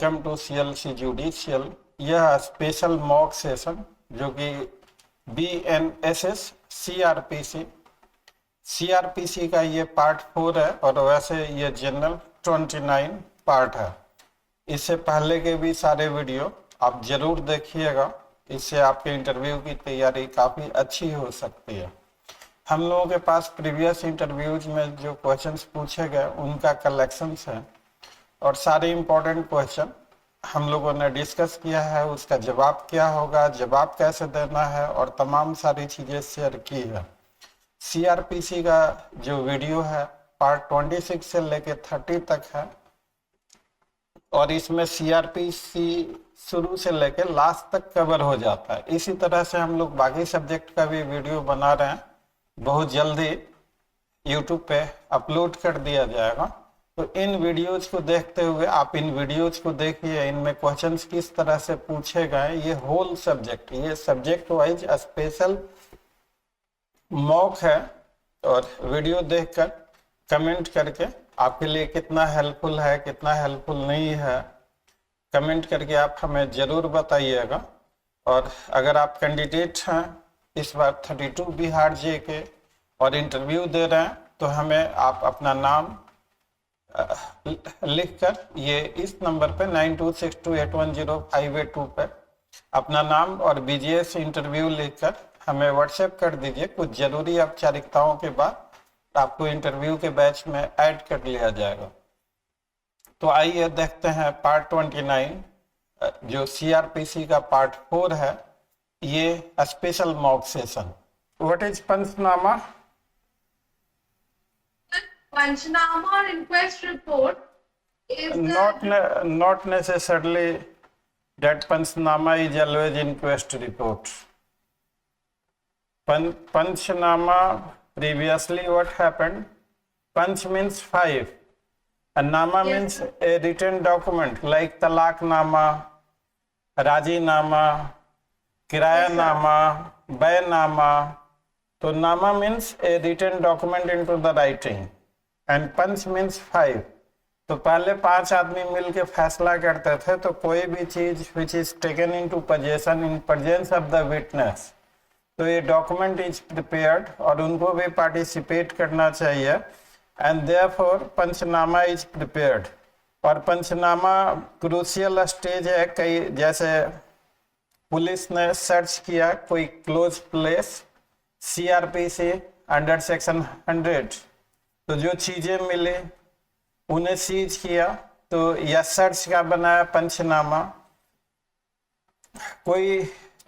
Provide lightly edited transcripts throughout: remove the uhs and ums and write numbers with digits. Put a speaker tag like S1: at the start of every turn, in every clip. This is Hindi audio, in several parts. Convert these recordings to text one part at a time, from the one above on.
S1: Welcome to CLC judicial. यह स्पेशल मॉक सेशन जो कि BNSS CRPC का ये पार्ट 4 है और वैसे ये जनरल 29 पार्ट है। इससे पहले के भी सारे वीडियो आप जरूर देखिएगा, इससे आपके इंटरव्यू की तैयारी काफ़ी अच्छी हो सकती है। हम लोगों के पास प्रीवियस इंटरव्यूज में जो क्वेश्चंस पूछे गए उनका कलेक्शंस है और सारे इम्पोर्टेंट क्वेश्चन हम लोगों ने डिस्कस किया है, उसका जवाब क्या होगा, जवाब कैसे देना है और तमाम सारी चीज़ें शेयर की है। CRPC का जो वीडियो है पार्ट 26 से लेके 30 तक है और इसमें CRPC शुरू से लेके लास्ट तक कवर हो जाता है। इसी तरह से हम लोग बाकी सब्जेक्ट का भी वीडियो बना रहे हैं, बहुत जल्दी YouTube पे अपलोड कर दिया जाएगा। तो इन वीडियोज को देखते हुए आप इन वीडियोज को देखिए, इनमें क्वेश्चंस किस तरह से पूछे गए। ये होल सब्जेक्ट, ये सब्जेक्ट वाइज स्पेशल मॉक है और वीडियो देखकर कमेंट करके आपके लिए कितना हेल्पफुल है कितना हेल्पफुल नहीं है कमेंट करके आप हमें ज़रूर बताइएगा। और अगर आप कैंडिडेट हैं इस बार 32 बिहार JK और इंटरव्यू दे रहे हैं तो हमें आप अपना नाम लिखकर ये इस नंबर पे 9262810582 पे अपना नाम और BGS इंटरव्यू लिखकर हमें व्हाट्सएप कर दीजिए। कुछ ज़रूरी औपचारिकताओं के बाद आपको इंटरव्यू के बैच में ऐड कर लिया जाएगा। तो आइए देखते हैं पार्ट 29 जो CRPC का पार्ट 4 है, ये special mock session. What is panchnama?
S2: Panchnama or inquest report is
S1: not necessarily that Panchnama is always inquest report. Panchnama, previously what happened? Panch means 5 and Nama means a written document like Talaknama, Rajinama, Kirayanama, Bayanama. So Nama means a written document into the writing and Panch means 5. तो पहले 5 आदमी मिलके फैसला करते थे। तो कोई भी चीज which is taken into possession in presence of the witness, तो ये डॉक्यूमेंट इज प्रिपेयर्ड और उनको भी पार्टिसिपेट करना चाहिए and therefore panchnama is prepared. और पंचनामा क्रूशियल स्टेज है। कई जैसे पुलिस ने सर्च किया कोई close place CRPC under section 100, तो जो चीजें मिली उन्हें सीज किया, तो यह सर्च का बनाया पंचनामा। कोई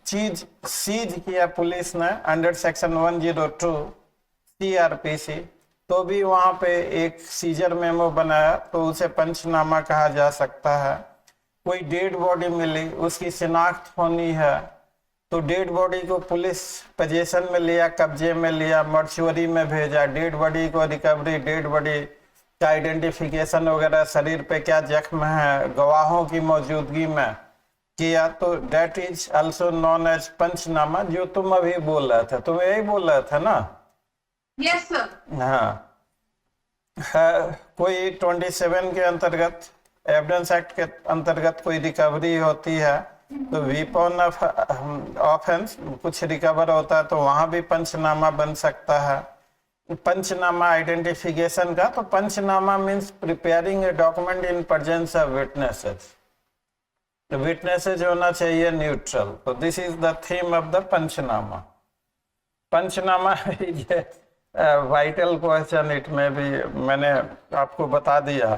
S1: चीज सीज किया पुलिस ने अंडर सेक्शन 102 CRPC, तो भी वहां पे एक सीजर मेमो बनाया, तो उसे पंचनामा कहा जा सकता है। कोई डेड बॉडी मिली, उसकी शिनाख्त होनी है, तो डेड बॉडी को पुलिस पोजीशन में लिया, कब्जे में लिया, मर्चुअरी में भेजा, डेड बॉडी को रिकवरी, डेड बॉडी का आइडेंटिफिकेशन वगैरह, शरीर पे क्या जख्म है, गवाहों की मौजूदगी में किया, तो that is also known as panchnama. जो तुम अभी बोल रहे थे, तुम यही बोल रहे थे ना?
S2: yes sir।
S1: हाँ, कोई 27 के अंतर्गत, एविडेंस एक्ट के अंतर्गत कोई रिकवरी होती है, तो वीपन ऑफ ऑफेंस कुछ रिकवर होता है, तो वहां भी पंचनामा बन सकता है। पंचनामा आइडेंटिफिकेशन का, तो panchnama means preparing a document in presence of witnesses. तो विटनेसेस होना चाहिए न्यूट्रल। तो this is the theme of the panchnama. Panchnama is vital question, it में भी मैंने आपको बता दिया।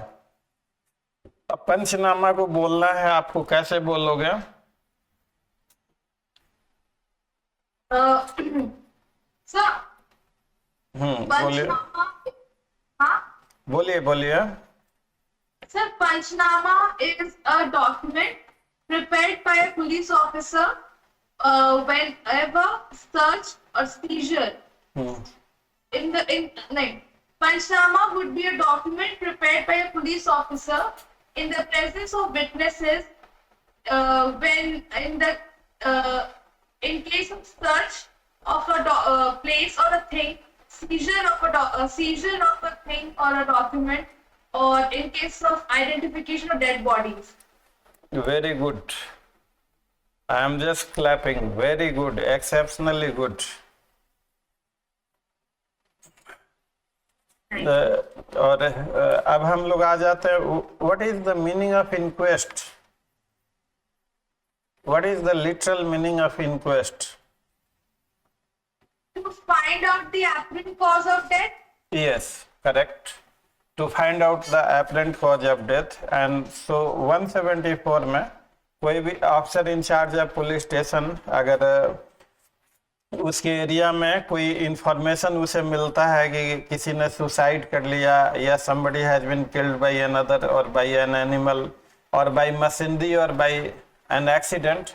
S1: अब पंचनामा को बोलना है आपको, कैसे बोलोगे?
S2: सर
S1: बोलिए बोलिए बोलिए।
S2: Sir, Panchnama is a document prepared by a police officer whenever search or seizure. Panchnama would be a document prepared by a police officer in the presence of witnesses when in case of search of a place or a thing, seizure of a thing or a document, or in case of identification of dead bodies.
S1: Very good. I am just clapping. Very good. Exceptionally good. और अब हम लोग आ जाते हैं. What is the meaning of inquest? What is the literal meaning of inquest?
S2: To find out the apparent cause of death.
S1: Yes, correct. To find out the apparent cause of death. And so 174 में कोई भी ऑफिसर इंचार्ज है पुलिस स्टेशन, अगर उसके एरिया में कोई इंफॉर्मेशन उसे मिलता है कि किसी ने सुसाइड कर लिया या somebody has been killed by another or by an animal or by machinery or by an accident,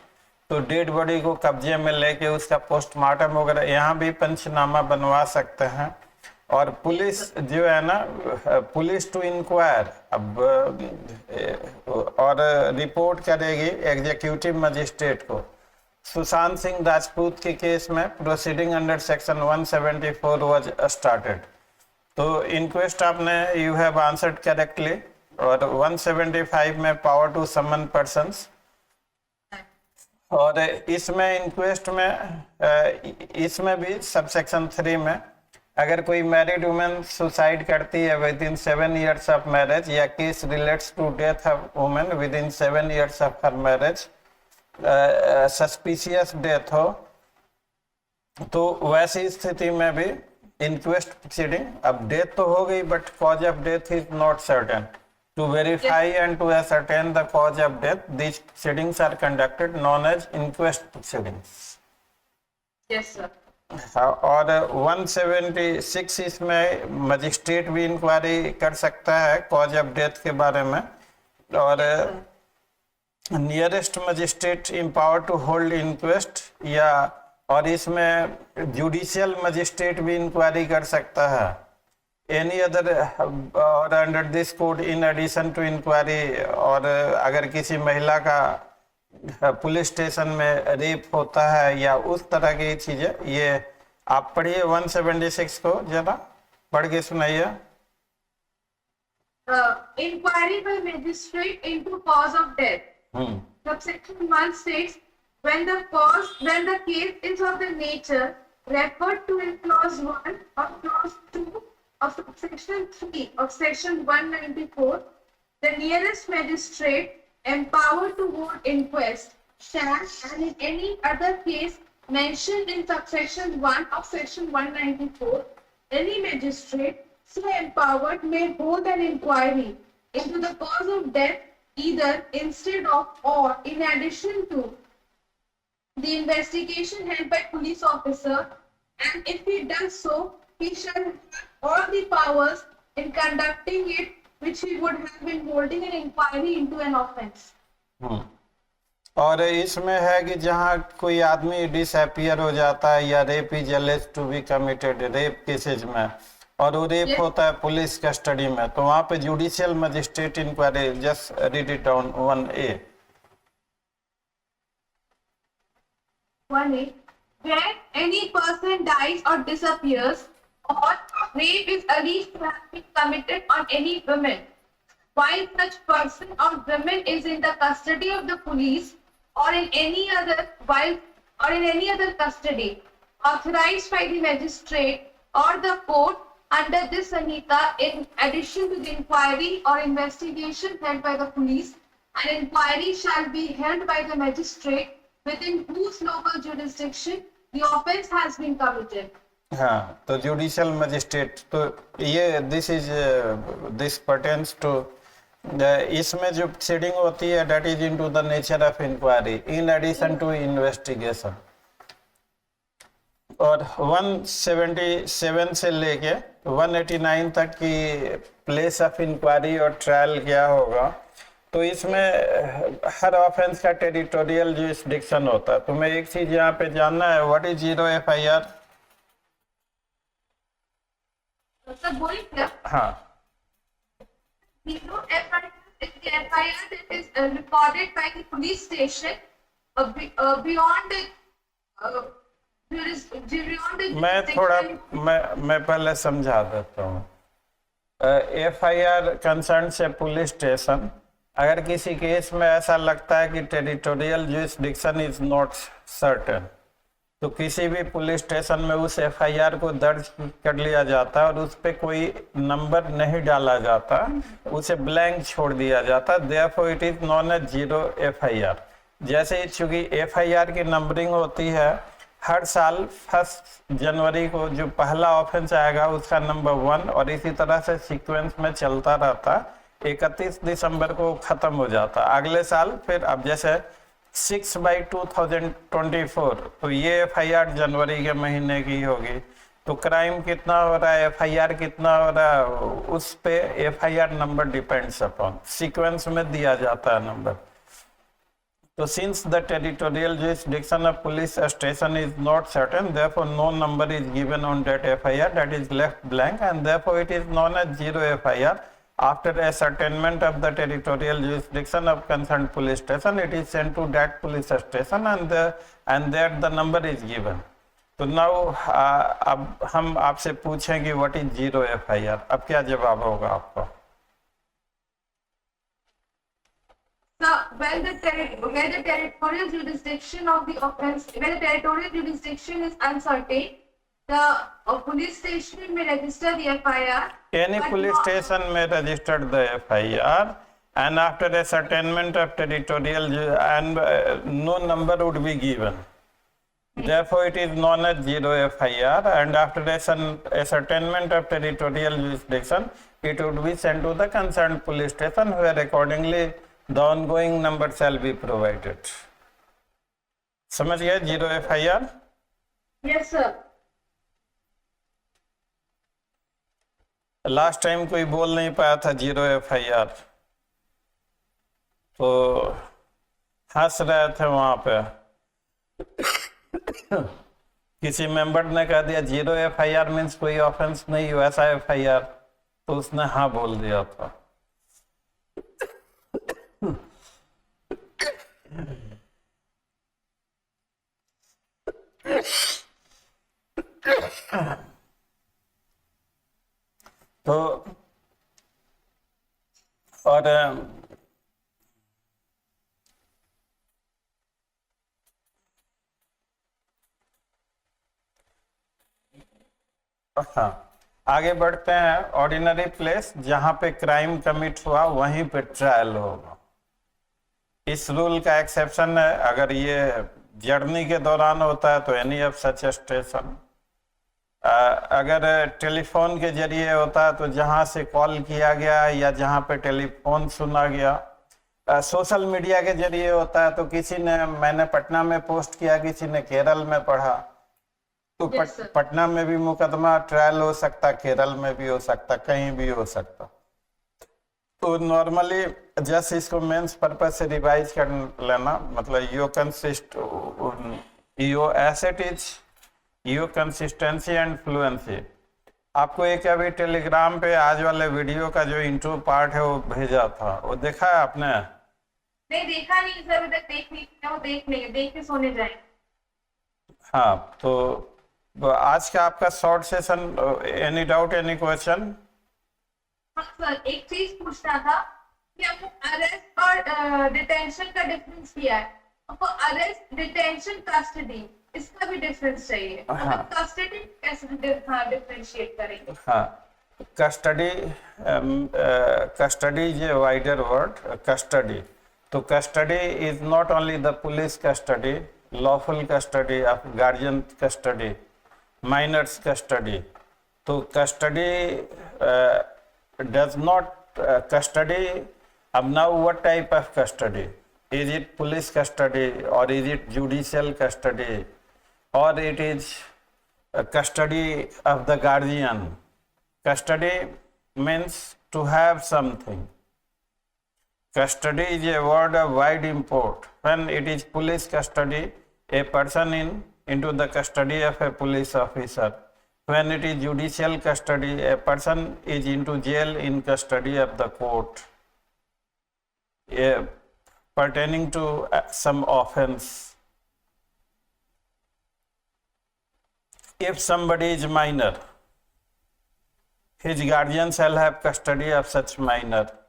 S1: तो डेड बॉडी को कब्जे में लेके उसका पोस्टमार्टम वगैरह यहाँ भी पंचनामा बनवा सकते हैं. और पुलिस जो है ना, पुलिस टू इंक्वायर अब और रिपोर्ट करेगी एग्जीक्यूटिव मजिस्ट्रेट को. सुशांत सिंह राजपूत के केस में proceeding under section 174 was started. तो इंक्वेस्ट आपने यू हैव आंसर्ड करेक्टली. और 175 में पावर टू समन पर्सन्स. और इसमें इंक्वेस्ट में इसमें भी सबसेक्शन 3 में अगर कोई मैरिड वुमेन सुसाइड करती है within 7 years of marriage या case relates to death of women within 7 years of her marriage, suspicious death हो, तो वैसी स्थिति में भी इंक्वेस्ट प्रोसीडिंग. अब डेथ तो हो गई but cause of death is not certain. To verify and to ascertain the cause of death, these proceedings are conducted known as inquest proceedings.
S2: Yes, sir.
S1: और 176 इसमें मजिस्ट्रेट भी इंक्वायरी कर सकता है कॉज ऑफ डेथ के बारे में. और nearest magistrate empower to hold inquest या और इसमें जुडिशियल मजिस्ट्रेट भी इंक्वायरी कर सकता है. एनी अदर और under this code in addition to inquiry. और अगर किसी महिला का पुलिस स्टेशन में रेप होता है या उस तरह की चीजें, ये आप पढ़िए 176 को, जरा पढ़ के सुनाइए.
S2: Inquiry by magistrate into cause of death. Subsection 1 states when the case is of the nature referred to in clause 1 or clause 2 of subsection 3 of section 194, the nearest magistrate empowered to hold inquest shall, and in any other case mentioned in subsection 1 of section 194, any magistrate so empowered may hold an inquiry into the cause of death either instead of or in addition to the investigation held by police officer, and if he does so, he shall have all the powers in conducting it which he would have been holding an inquiry into an offense.
S1: और इसमें है कि जहाँ कोई आदमी डिसअपियर हो जाता है या rape is alleged to be committed, rape cases में, और वो रेप होता है पुलिस कस्टडी में, तो वहाँ पे judicial magistrate inquiry. Just read it down 1A.
S2: 1A. When any person dies or disappears or rape is alleged to have been committed on any woman, while such person or woman is in the custody of the police or in any other custody authorized by the magistrate or the court under this Sanhita, in addition to the inquiry or investigation held by the police, an inquiry shall be held by the magistrate within whose local jurisdiction the offence has been committed.
S1: हाँ, तो जुडिशियल मजिस्ट्रेट, तो ये दिस पर्टेन्स टू इसमें जो प्रोसीडिंग होती है that is into the nature of inquiry in addition to investigation. और 177 से लेके 189 तक की प्लेस ऑफ इंक्वायरी और ट्रायल क्या होगा, तो इसमें हर ऑफेंस का टेरिटोरियल जुरिस्डिक्शन होता है. तो मैं एक चीज यहाँ पे जानना है, व्हाट इज 0 FIR? हाँ,
S2: 0 FIR is the FIR that is recorded by the police station beyond the
S1: मैं पहले समझा देता हूँ. FIR कंसर्न से पुलिस स्टेशन अगर किसी केस में ऐसा लगता है कि territorial jurisdiction is not certain, तो किसी भी पुलिस स्टेशन में उस एफआईआर को दर्ज कर लिया जाता है और उस पर कोई नंबर नहीं डाला जाता, उसे ब्लैंक छोड़ दिया जाता, therefore it is known as zero FIR. जैसे चूंकि एफआईआर की नंबरिंग होती है, हर साल 1 जनवरी को जो पहला ऑफेंस आएगा उसका नंबर 1 और इसी तरह से सीक्वेंस में चलता रहता। 31 दिसंबर को खत्म हो जाता, अगले साल फिर अब जैसे 6/2024 तो ये एफआईआर जनवरी के महीने की होगी, तो क्राइम कितना हो रहा है, एफआईआर कितना हो रहा है, उस पे FIR number depends upon, sequence में दिया जाता है number. So since the territorial jurisdiction of police station is not certain, therefore no number is given on that FIR, that is left blank, and therefore it is known as zero FIR. After ascertainment of the territorial jurisdiction of concerned police station, it is sent to that police station and there the number is given. तो now अब हम आपसे पूछेंगे what is zero FIR, अब क्या जवाब होगा आपका?
S2: So when the territorial jurisdiction of the offence, when the territorial jurisdiction is uncertain, the police station may register the FIR.
S1: Any police station may register the FIR, and after ascertainment of territorial and no number would be given. Therefore, it is known as zero FIR, and after ascertainment of territorial jurisdiction, it would be sent to the concerned police station, where accordingly the ongoing number shall be provided. समझ गए zero FIR?
S2: Yes, sir.
S1: Last time कोई बोल नहीं पाया था जीरो FIR, तो हंस रहे थे वहां पे। किसी मेंबर ने कह दिया जीरो FIR मीन्स कोई ऑफेंस नहीं, वैसा FIR, तो उसने हाँ बोल दिया था। तो और हाँ, आगे बढ़ते हैं। ऑर्डिनरी प्लेस, जहां पे क्राइम कमिट हुआ वहीं पे ट्रायल होगा। इस रूल का एक्सेप्शन है, अगर ये जर्नी के दौरान होता है तो एनी ऑफ सच स्टेशन, अगर टेलीफोन के जरिए होता है तो जहां से कॉल किया गया या जहां पे टेलीफोन सुना गया, सोशल मीडिया के जरिए होता है तो किसी ने, मैंने पटना में पोस्ट किया, किसी ने केरल में पढ़ा, तो पटना में भी मुकदमा ट्रायल हो सकता, केरल में भी हो सकता, कहीं भी हो सकता। तो नॉर्मली जस्ट इसको मेंस पर्पस से रिवाइज कर लेना, मतलब your consist, your asset is your consistency and fluency. आपको एक अभी टेलीग्राम पे आज वाले वीडियो का जो इंट्रो पार्ट है वो भेजा था, वो देखा है आपने?
S2: नहीं देखा नहीं सर, अभी तक देख लेंगे, देख के सोने जाएंगे।
S1: हाँ, तो आज का आपका short session, any doubt, any question?
S2: हाँ सर, एक चीज पूछना था कि आपको अरेस्ट और डिटेंशन का डिफरेंस किया है, आपको अरेस्ट, डिटेंशन, कस्टडी, इसका भी डिफरेंस चाहिए।
S1: हाँ।
S2: कस्टडी कैसे डिफरेंशिएट करेंगे?
S1: हाँ, custody is a wider word, custody. तो custody is not only the police custody, lawful custody of guardian custody, minors custody. तो custody does not custody. Now what type of custody? Is it police custody or is it judicial custody or it is custody of the guardian? Custody means to have something. Custody is a word of wide import. When it is police custody, a person into the custody of a police officer. When it is judicial custody, a person is into jail in custody of the court, pertaining to some offense. If somebody is minor, his guardian shall have custody of such minor.